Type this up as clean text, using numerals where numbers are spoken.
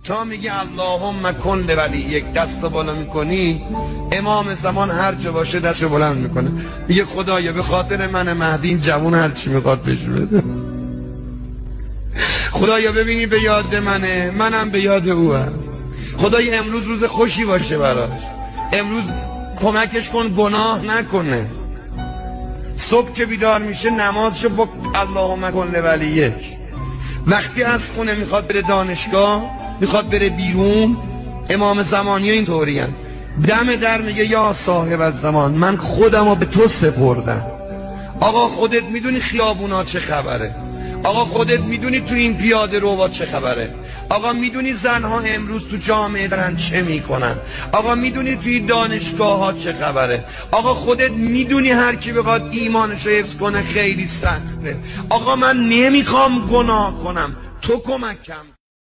تا میگه اللهم کن لولی یک دست بالا میکنی، امام زمان هر جا باشه دست بلند میکنه، میگه خدایا به خاطر من مهدی این جوون هر چی میخواد بهش بده. خدایا ببینی به یاد منه، منم به یاد اوام. خدایا امروز روز خوشی باشه براش، امروز کمکش کن گناه نکنه. صبح که بیدار میشه نمازشو با اللهم کن لولیک. وقتی از خونه میخواد بره دانشگاه، میخواد بره بیرون، امام زمانی این طوری هم دم در میگه یا صاحب الزمان من خودمو به تو سپردم. آقا خودت میدونی خیابونا چه خبره، آقا خودت میدونی تو این پیاده روها چه خبره، آقا میدونی زنها امروز تو جامعه دارن چه میکنن، آقا میدونی توی دانشگاه ها چه خبره، آقا خودت میدونی هر کی بخواد ایمانش رو حفظ کنه خیلی سخته. آقا من نمیخوام گناه کنم، تو کمکم